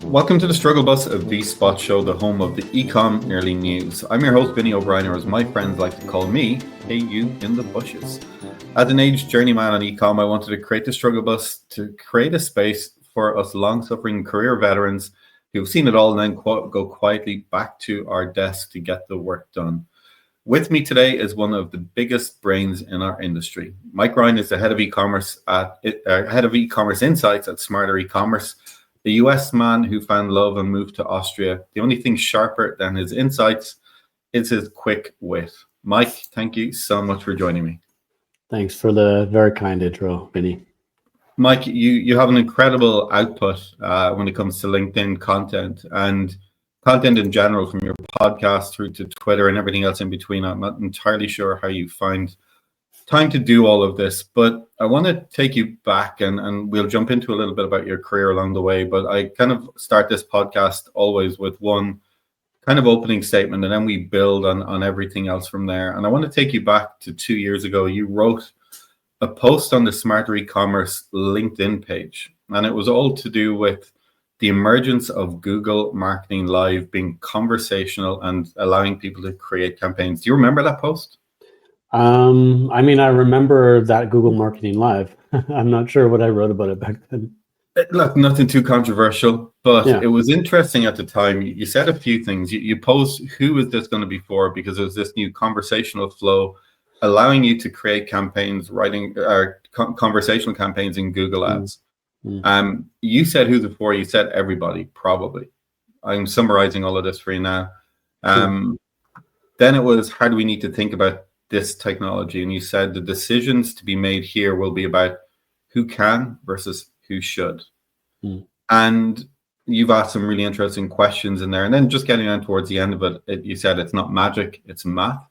Welcome to the Struggle Bus of the Spot Show, the home of the Ecom Early News. I'm your host, Vinny O'Brien, or as my friends like to call me, Hey You in the Bushes. As an aged journeyman on Ecom, I wanted to create the Struggle Bus to create a space for us long-suffering career veterans who've seen it all and then go quietly back to our desk to get the work done. With me today is one of the biggest brains in our industry. Mike Ryan is the head of e-commerce insights at Smarter E-commerce. The US man who found love and moved to Austria. The only thing sharper than his insights is his quick wit. Mike, thank you so much for joining me. Thanks for the very kind intro, Vinny. Mike, you have an incredible output when it comes to LinkedIn content and content in general, from your podcast through to Twitter and everything else in between. I'm not entirely sure how you find time to do all of this, but I want to take you back and we'll jump into a little bit about your career along the way. But I kind of start this podcast always with one kind of opening statement, and then we build on everything else from there. And I want to take you back to 2 years ago. You wrote a post on the Smarter E-commerce LinkedIn page, and it was all to do with the emergence of Google Marketing Live being conversational and allowing people to create campaigns. Do you remember that post? I remember that Google Marketing Live. I'm not sure what I wrote about it back then. Look, nothing too controversial, but Yeah. It was interesting at the time. You said a few things. You posed, who is this going to be for? Because it was this new conversational flow, allowing you to create campaigns, writing conversational campaigns in Google Ads. You said who's it for? You said everybody, probably. I'm summarizing all of this for you now. Then it was, how do we need to think about this technology? And you said the decisions to be made here will be about who can versus who should. And you've asked some really interesting questions in there. And then just getting on towards the end of it, you said it's not magic, it's math,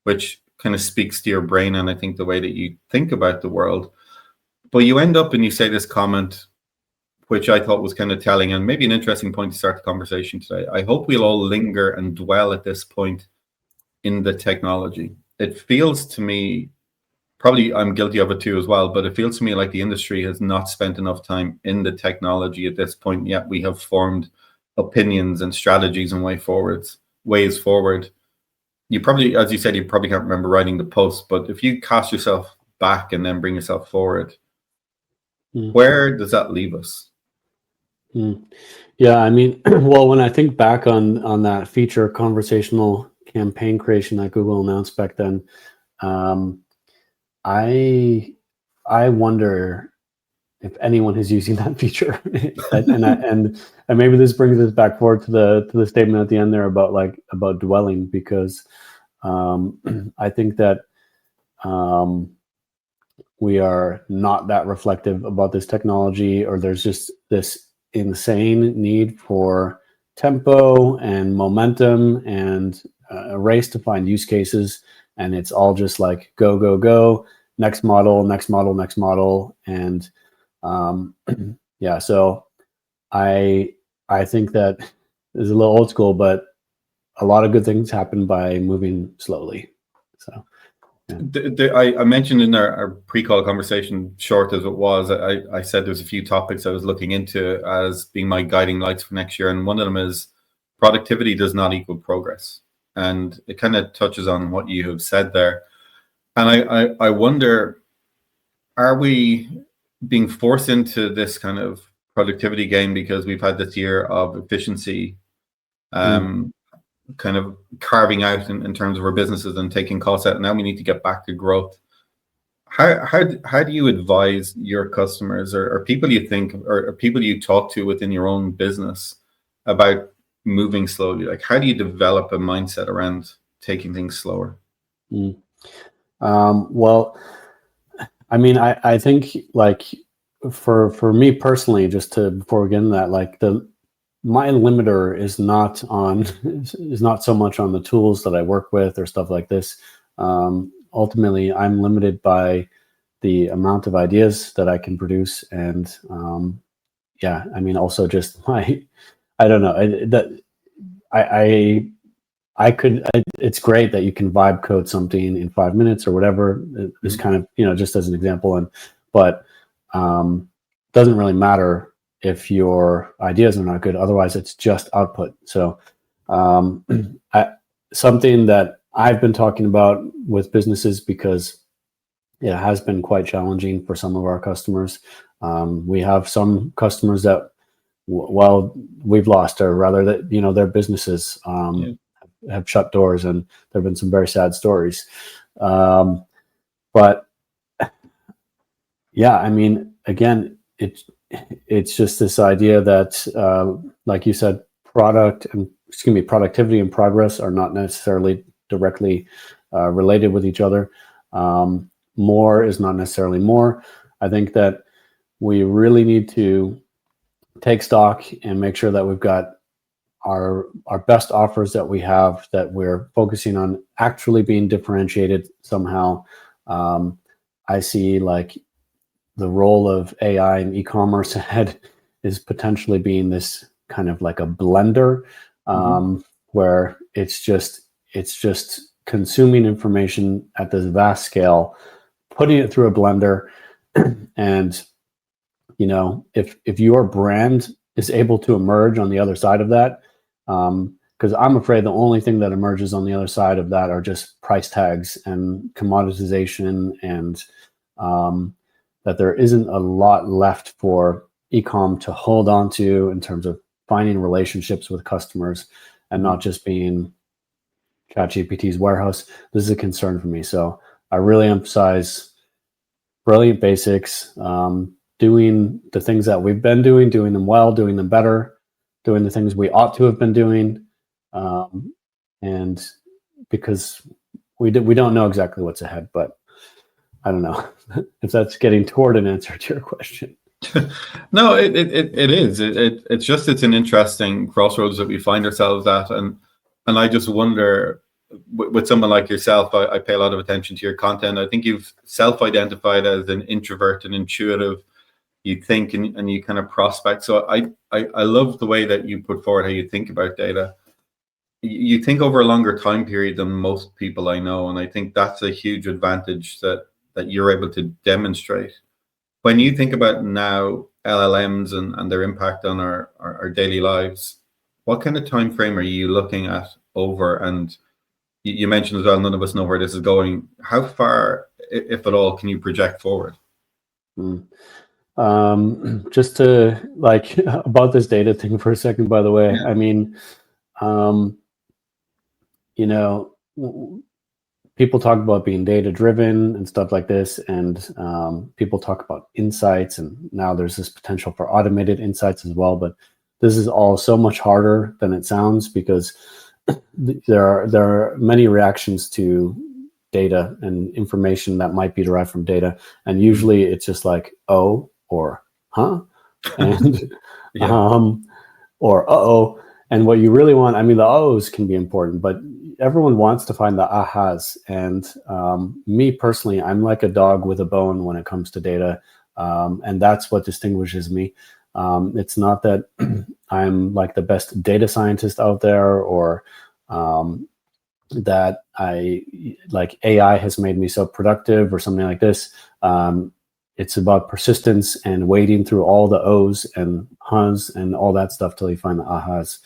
which kind of speaks to your brain and I think the way that you think about the world. But you end up and you say this comment, which I thought was kind of telling and maybe an interesting point to start the conversation today. I hope we'll all linger and dwell at this point in the technology. It feels to me, probably I'm guilty of it too as well, but it feels to me like the industry has not spent enough time in the technology at this point yet. We have formed opinions and strategies and ways forward. You probably, as you said, you probably can't remember writing the post, but if you cast yourself back and then bring yourself forward, where does that leave us? Yeah, well, when I think back on that feature, conversational campaign creation that Google announced back then, I wonder if anyone is using that feature. and maybe this brings us back forward to the statement at the end there about dwelling, because I think that we are not that reflective about this technology, or there's just this insane need for tempo and momentum and a race to find use cases, and it's all just like go, next model, and yeah. So I think that is a little old school, but a lot of good things happen by moving slowly. So yeah. I mentioned in our pre-call conversation, short as it was, I said there's a few topics I was looking into as being my guiding lights for next year, and one of them is productivity does not equal progress. And it kind of touches on what you have said there. And I wonder, are we being forced into this kind of productivity game because we've had this year of efficiency kind of carving out in terms of our businesses and taking costs out? Now we need to get back to growth. How do you advise your customers or people you think or people you talk to within your own business about moving slowly? Like, how do you develop a mindset around taking things slower? Well, I think, like, for me personally, before we get into that, like, my limiter is not so much on the tools that I work with or stuff like this. Ultimately, I'm limited by the amount of ideas that I can produce, and also just I don't know, that I it's great that you can vibe code something in 5 minutes or whatever. It's kind of, just as an example, but doesn't really matter if your ideas are not good. Otherwise, it's just output. So something that I've been talking about with businesses, because it has been quite challenging for some of our customers. We have some customers that, we've lost, or rather that, their businesses have shut doors, and there have been some very sad stories. But yeah, I mean, again, it's just this idea that, like you said, productivity and progress are not necessarily directly related with each other. More is not necessarily more. I think that we really need to take stock and make sure that we've got our best offers that we have, that we're focusing on actually being differentiated somehow. I see like the role of AI in e-commerce ahead is potentially being this kind of like a blender, where it's just consuming information at this vast scale, putting it through a blender, and if your brand is able to emerge on the other side of that, because I'm afraid the only thing that emerges on the other side of that are just price tags and commoditization, and that there isn't a lot left for e-com to hold on to in terms of finding relationships with customers and not just being ChatGPT's warehouse. This is a concern for me. So I really emphasize brilliant basics, doing the things that we've been doing them well, doing them better, doing the things we ought to have been doing. And because we don't know exactly what's ahead, but I don't know if that's getting toward an answer to your question. No, it is. It's an interesting crossroads that we find ourselves at, and I just wonder, with someone like yourself, I pay a lot of attention to your content. I think you've self-identified as an introvert and intuitive. You think and you kind of prospect. So I love the way that you put forward how you think about data. You think over a longer time period than most people I know, and I think that's a huge advantage that you're able to demonstrate. When you think about now LLMs and their impact on our daily lives, what kind of time frame are you looking at over? And you mentioned as well, none of us know where this is going. How far, if at all, can you project forward? Just to about this data thing for a second, by the way. Yeah. I mean, people talk about being data driven and stuff like this, and people talk about insights, and now there's this potential for automated insights as well. But this is all so much harder than it sounds, because there are many reactions to data and information that might be derived from data, and usually it's just like oh or huh, and or uh-oh. And what you really want, I mean, the ohs can be important, but everyone wants to find the ahas. And me personally, I'm like a dog with a bone when it comes to data, and that's what distinguishes me. It's not that I'm like the best data scientist out there, or that AI has made me so productive or something like this. It's about persistence and wading through all the O's and H's and all that stuff till you find the ahas.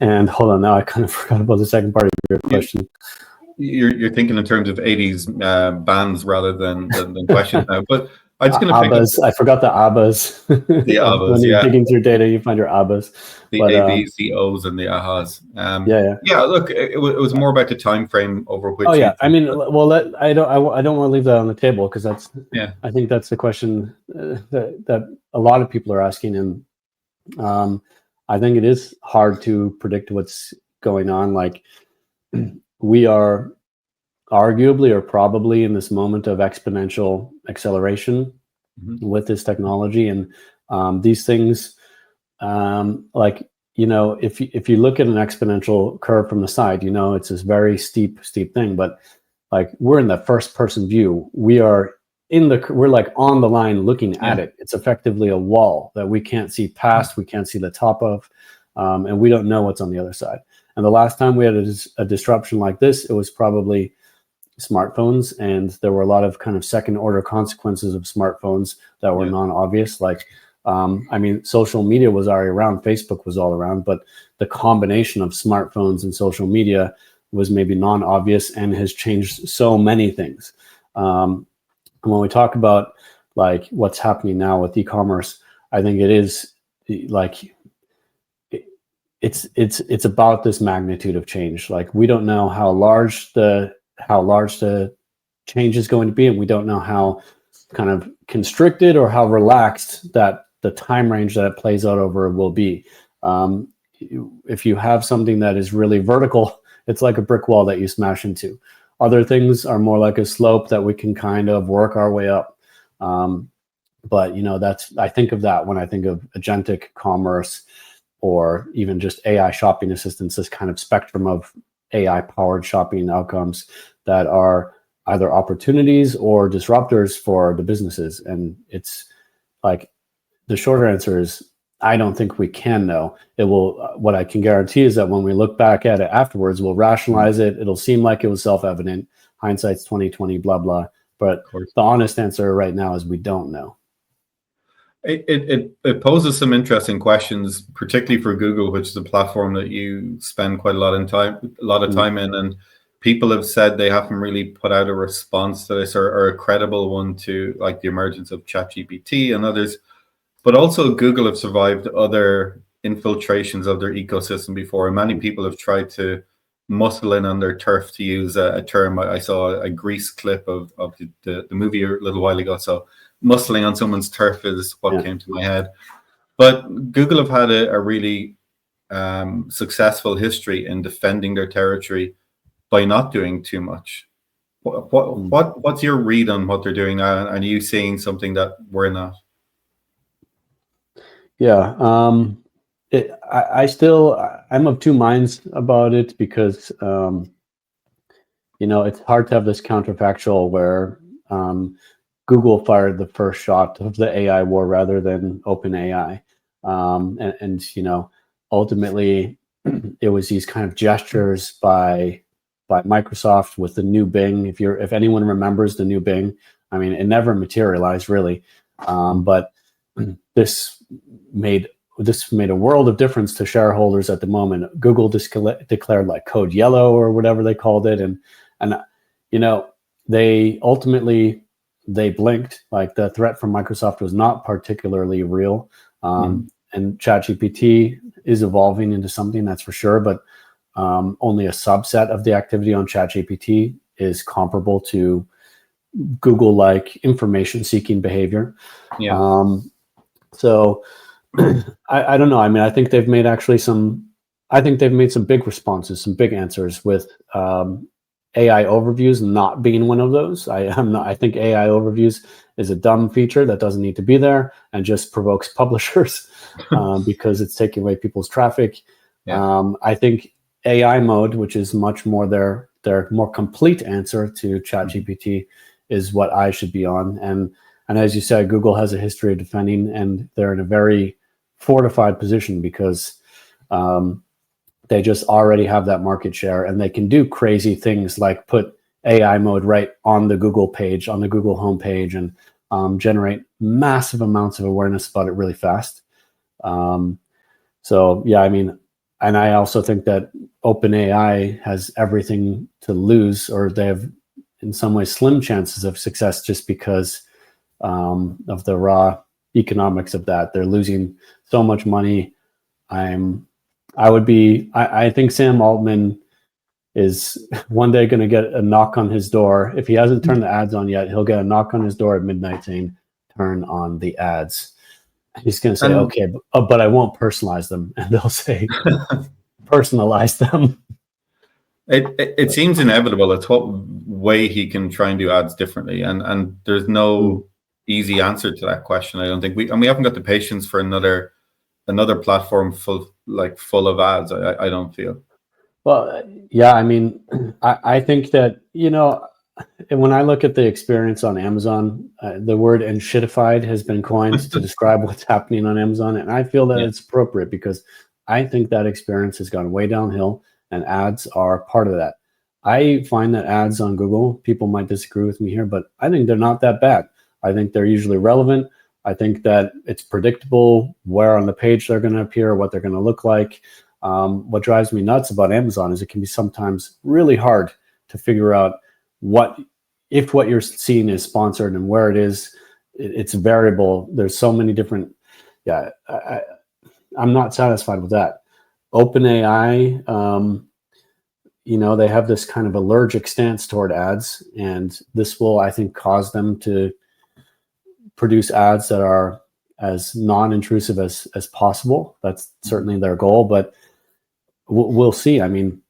And hold on, now I kind of forgot about the second part of your question. You're thinking in terms of 80s bands rather than questions now. But I'm just going to pick Abbas. I forgot the Abbas. The Abbas, when you're digging through data, you find your Abbas. The Abs, the O's, and the ahas. Yeah. Look, it was more about the time frame over which. Oh yeah, I mean, well, I don't want to leave that on the table, because that's. Yeah. I think that's the question that a lot of people are asking, and I think it is hard to predict what's going on. Like, we are arguably or probably in this moment of exponential acceleration with this technology, and these things, if you look at an exponential curve from the side, it's this very steep thing. But like, we're in the first person view. We're like on the line looking at it. It's effectively a wall that we can't see past, we can't see the top of, and we don't know what's on the other side. And the last time we had a disruption like this, it was probably smartphones, and there were a lot of kind of second order consequences of smartphones that were non-obvious. Like, I mean, social media was already around, Facebook was all around, but the combination of smartphones and social media was maybe non-obvious and has changed so many things. When we talk about like what's happening now with e-commerce, I think it is like it's about this magnitude of change. Like, we don't know how large the change is going to be, and we don't know how kind of constricted or how relaxed that the time range that it plays out over will be. If you have something that is really vertical, it's like a brick wall that you smash into. Other things are more like a slope that we can kind of work our way up. But I think of that when I think of agentic commerce, or even just AI shopping assistants, this kind of spectrum of AI powered shopping outcomes that are either opportunities or disruptors for the businesses. And it's like, the shorter answer is, I don't think we can know. It will. What I can guarantee is that when we look back at it afterwards, we'll rationalize it. It'll seem like it was self-evident. Hindsight's 2020, blah blah. But the honest answer right now is we don't know. It poses some interesting questions, particularly for Google, which is a platform that you spend quite a lot of time in, and people have said they haven't really put out a response to this, or a credible one, to like the emergence of ChatGPT and others. But also Google have survived other infiltrations of their ecosystem before, and many people have tried to muscle in on their turf, to use a term. I saw a Grease clip of the movie a little while ago. So muscling on someone's turf is what came to my head. But Google have had a really successful history in defending their territory by not doing too much. What's your read on what they're doing now? And are you seeing something that we're not? Yeah, I'm of two minds about it, because it's hard to have this counterfactual where Google fired the first shot of the AI war rather than OpenAI, and ultimately it was these kind of gestures by Microsoft with the new Bing. If anyone remembers the new Bing, I mean, it never materialized really, but this made a world of difference to shareholders at the moment. Google declared like code yellow or whatever they called it, and they ultimately blinked. Like, the threat from Microsoft was not particularly real, and ChatGPT is evolving into something, that's for sure, but only a subset of the activity on ChatGPT is comparable to Google-like information-seeking behavior. So I don't know. I mean, I think they've made some big responses, some big answers, with AI overviews not being one of those. I think AI overviews is a dumb feature that doesn't need to be there and just provokes publishers because it's taking away people's traffic. I think AI mode, which is much more their more complete answer to ChatGPT, is what I should be on. And as you said, Google has a history of defending, and they're in a very fortified position because they just already have that market share, and they can do crazy things like put AI mode right on the Google page, on the Google homepage, and generate massive amounts of awareness about it really fast. So yeah, I mean, and I also think that OpenAI has everything to lose, or they have in some ways slim chances of success, just because of the raw economics of that. They're losing so much money. I think Sam Altman is one day going to get a knock on his door. If he hasn't turned the ads on yet, he'll get a knock on his door at midnight saying, "Turn on the ads." He's going to say, "Okay, but I won't personalize them." And they'll say, "Personalize them." It seems inevitable. It's what way he can try and do ads differently, and there's no easy answer to that question. I don't think we haven't got the patience for another platform full of ads. I don't feel. Well, yeah, I mean, I think that, when I look at the experience on Amazon, the word "enshittified" has been coined to describe what's happening on Amazon, and I feel that it's appropriate, because I think that experience has gone way downhill. and ads are part of that. I find that ads on Google, people might disagree with me here, but I think they're not that bad. I think they're usually relevant. I think that it's predictable where on the page they're going to appear, what they're going to look like. What drives me nuts about Amazon is it can be sometimes really hard to figure out if what you're seeing is sponsored and where it is. It's variable. There's so many different. Yeah, I'm not satisfied with that. OpenAI, they have this kind of allergic stance toward ads, and this will, I think, cause them to produce ads that are as non-intrusive as possible. That's certainly their goal, but we'll see. I mean,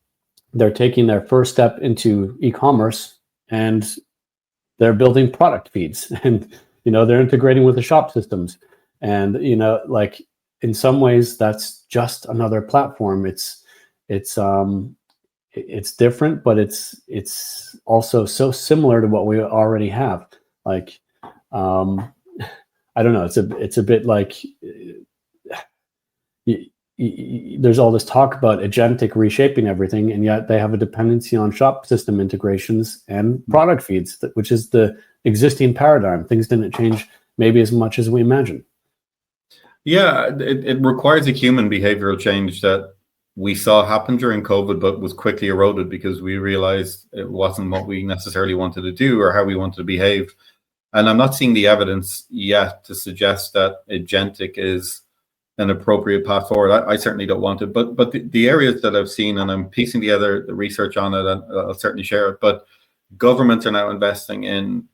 they're taking their first step into e-commerce, and they're building product feeds, and they're integrating with the shop systems, and like in some ways that's just another platform. It's different, but it's also so similar to what we already have. Like, I don't know. It's a bit like there's all this talk about agentic reshaping everything, and yet they have a dependency on shop system integrations and product feeds, which is the existing paradigm. Things didn't change maybe as much as we imagined. Yeah, it requires a human behavioral change that we saw happen during COVID, but was quickly eroded because we realized it wasn't what we necessarily wanted to do or how we wanted to behave. And I'm not seeing the evidence yet to suggest that agentic is an appropriate path forward. I certainly don't want it, but the areas that I've seen, and I'm piecing together the research on it, and I'll certainly share it, but governments are now investing in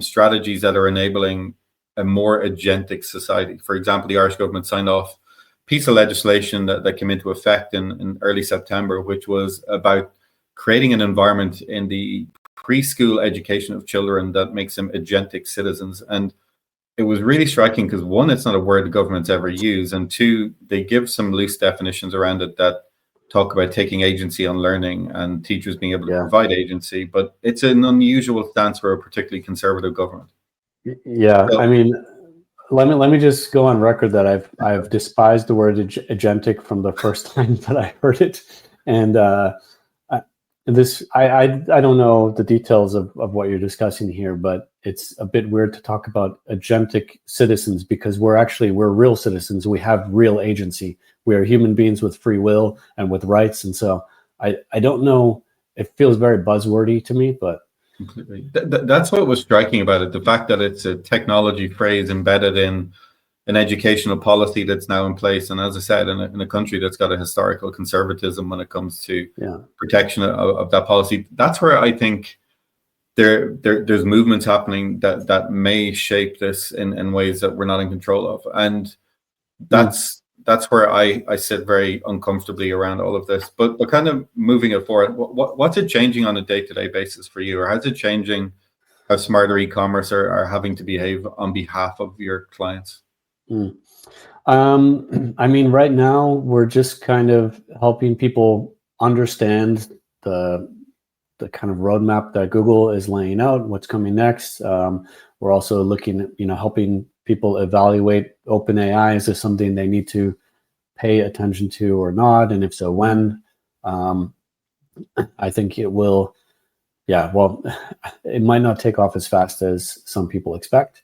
strategies that are enabling a more agentic society. For example, the Irish government signed off a piece of legislation that came into effect in early September, which was about creating an environment in the preschool education of children that makes them agentic citizens. And it was really striking because, one, it's not a word the government's ever used, and two, they give some loose definitions around it that talk about taking agency on learning and teachers being able to provide agency, but it's an unusual stance for a particularly conservative government. Yeah, so, I mean, let me just go on record that I've despised the word agentic from the first time that I heard it, and I don't know the details of what you're discussing here, but it's a bit weird to talk about agentic citizens because we're real citizens. We have real agency. We are human beings with free will and with rights. And so I don't know. It feels very buzzwordy to me, but completely. That's what was striking about it. The fact that it's a technology phrase embedded in an educational policy that's now in place. And as I said, in a country that's got a historical conservatism when it comes to protection of that policy, that's where I think there's movements happening that may shape this in ways that we're not in control of. And that's where I sit very uncomfortably around all of this. But kind of moving it forward, what's it changing on a day-to-day basis for you? Or how's it changing how smarter e-commerce are having to behave on behalf of your clients? I mean, right now we're just kind of helping people understand the kind of roadmap that Google is laying out, what's coming next. We're also looking at, helping people evaluate OpenAI. Is this something they need to pay attention to or not? And if so, when? I think it will, it might not take off as fast as some people expect.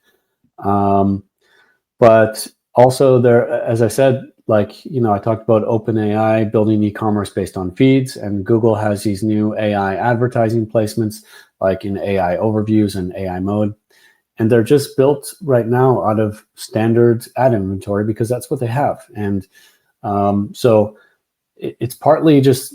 But also there, as I said, I talked about OpenAI building e-commerce based on feeds, and Google has these new AI advertising placements, like in AI overviews and AI mode. And they're just built right now out of standard ad inventory because that's what they have. And so it's partly just,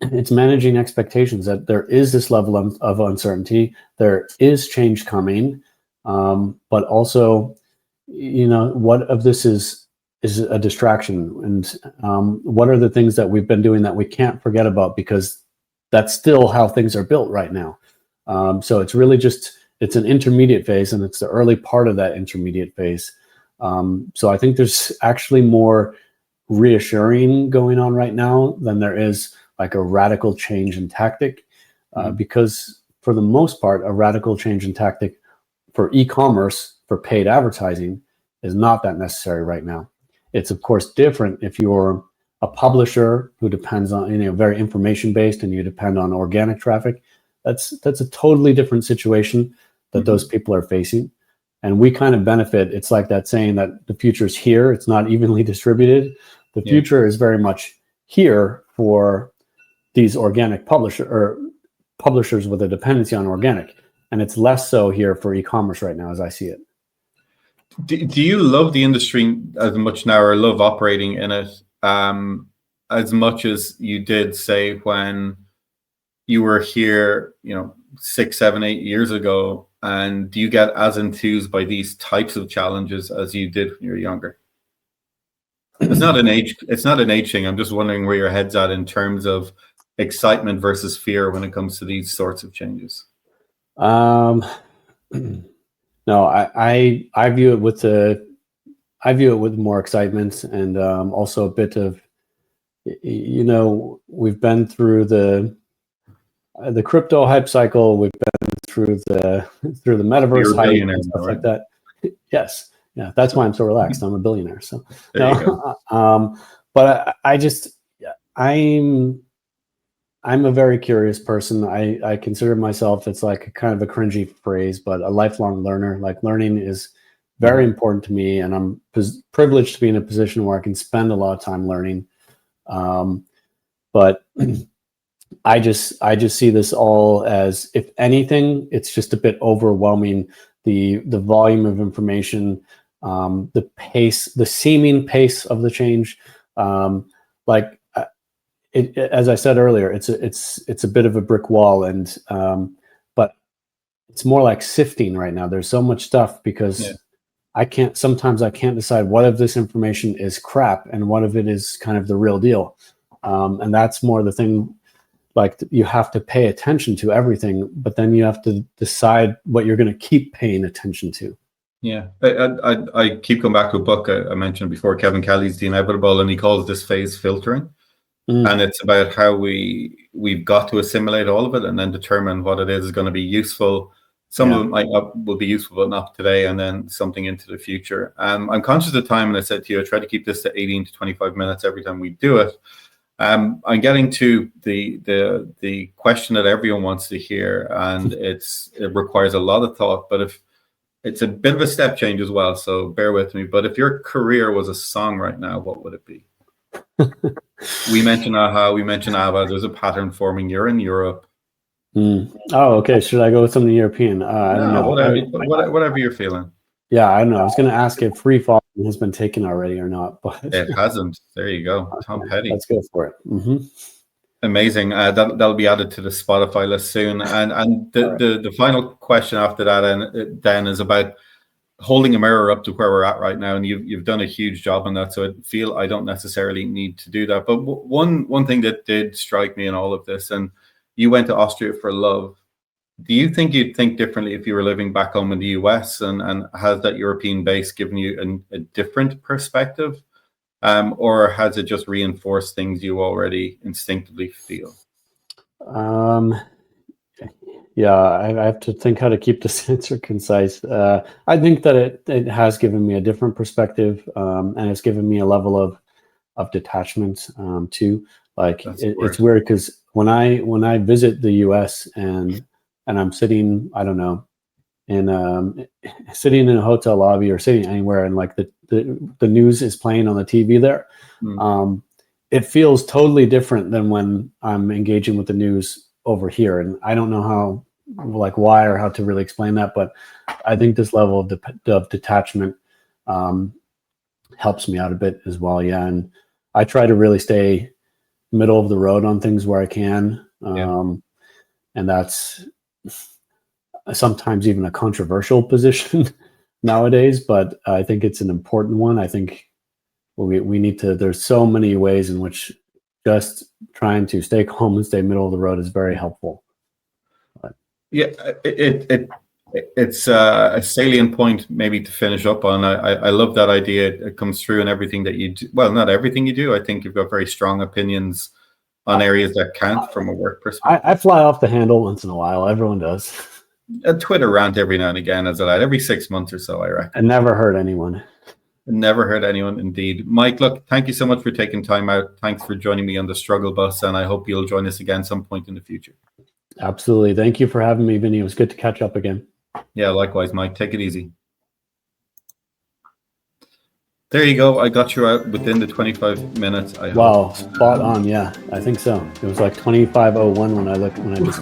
it's managing expectations that there is this level of uncertainty. There is change coming, but also, what of this is a distraction, and what are the things that we've been doing that we can't forget about because that's still how things are built right now. So it's really just, it's an intermediate phase, and it's the early part of that intermediate phase. So I think there's actually more reassuring going on right now than there is like a radical change in tactic, because for the most part, a radical change in tactic for e-commerce, for paid advertising, is not that necessary right now. It's of course different if you're a publisher who depends on, very information based, and you depend on organic traffic, that's a totally different situation that those people are facing. And we kind of benefit. It's like that saying that the future is here. It's not evenly distributed. The future is very much here for these organic publishers with a dependency on organic. And it's less so here for e-commerce right now, as I see it. Do you love the industry as much now, or love operating in it as much as you did, say, when you were here, 6, 7, 8 years ago? And do you get as enthused by these types of challenges as you did when you were younger? It's not an age thing. I'm just wondering where your head's at in terms of excitement versus fear when it comes to these sorts of changes. No, I view it with more excitement, and also a bit of, we've been through the crypto hype cycle. We've been through the metaverse hype and stuff like that. Yes, yeah, that's why I'm so relaxed. I'm a billionaire. So, but I'm a very curious person. I consider myself, it's like a kind of a cringy phrase, but a lifelong learner. Like, learning is very important to me, and I'm privileged to be in a position where I can spend a lot of time learning. But I just see this all as, if anything, it's just a bit overwhelming. The volume of information, the pace, the seeming pace of the change. As I said earlier, it's a bit of a brick wall, and but it's more like sifting right now. There's so much stuff because sometimes I can't decide what of this information is crap and what of it is kind of the real deal. And that's more the thing. Like, you have to pay attention to everything, but then you have to decide what you're going to keep paying attention to. Yeah, I keep going back to a book I mentioned before, Kevin Kelly's The Inevitable, and he calls this phase filtering. And it's about how we've got to assimilate all of it and then determine what it is going to be useful. Some of it will be useful, but not today, and then something into the future. I'm conscious of time, and I said to you, I try to keep this to 18 to 25 minutes every time we do it. I'm getting to the question that everyone wants to hear, and it requires a lot of thought, but if it's a bit of a step change as well, so bear with me. But if your career was a song right now, what would it be? We mentioned AHA, we mentioned ABBA. There's a pattern forming. You're in Europe. Oh, okay. Should I go with something European? I don't know. Whatever you're feeling. Yeah, I don't know. I was going to ask if Free Fall has been taken already or not, but it hasn't. There you go. Tom Petty. Let's go for it. Mm-hmm. Amazing. That'll be added to the Spotify list soon. And the final question after that, and then, is about holding a mirror up to where we're at right now. And you've done a huge job on that, so I feel I don't necessarily need to do that. But one thing that did strike me in all of this, and you went to Austria for love. Do you think you'd think differently if you were living back home in the US, and has that European base given you a different perspective, or has it just reinforced things you already instinctively feel? Yeah, I have to think how to keep this answer concise. I think that it has given me a different perspective, and it's given me a level of detachment too. Like, it's weird because when I visit the US and I'm sitting, I don't know, sitting in a hotel lobby or sitting anywhere, and like the news is playing on the TV there, it feels totally different than when I'm engaging with the news over here. And I don't know why or how to really explain that, but I think this level of detachment helps me out a bit as well. Yeah, and I try to really stay middle of the road on things where I can, and that's sometimes even a controversial position nowadays, but I think it's an important one. I think we need to, there's so many ways in which just trying to stay calm and stay middle of the road is very helpful. But, yeah, it's a salient point maybe to finish up on. I love that idea. It comes through in everything that you do. Well, not everything you do. I think you've got very strong opinions on areas that count from a work perspective. I fly off the handle once in a while. Everyone does. A Twitter rant every now and again, as I every 6 months or so, I reckon. I never hurt anyone. Never heard anyone, indeed. Mike, look, thank you so much for taking time out. Thanks for joining me on the struggle bus, and I hope you'll join us again some point in the future. Absolutely. Thank you for having me, Vinny. It was good to catch up again. Yeah, likewise, Mike. Take it easy. There you go. I got you out within the 25 minutes. Wow, spot on. Yeah, I think so. It was like 25:01 when I just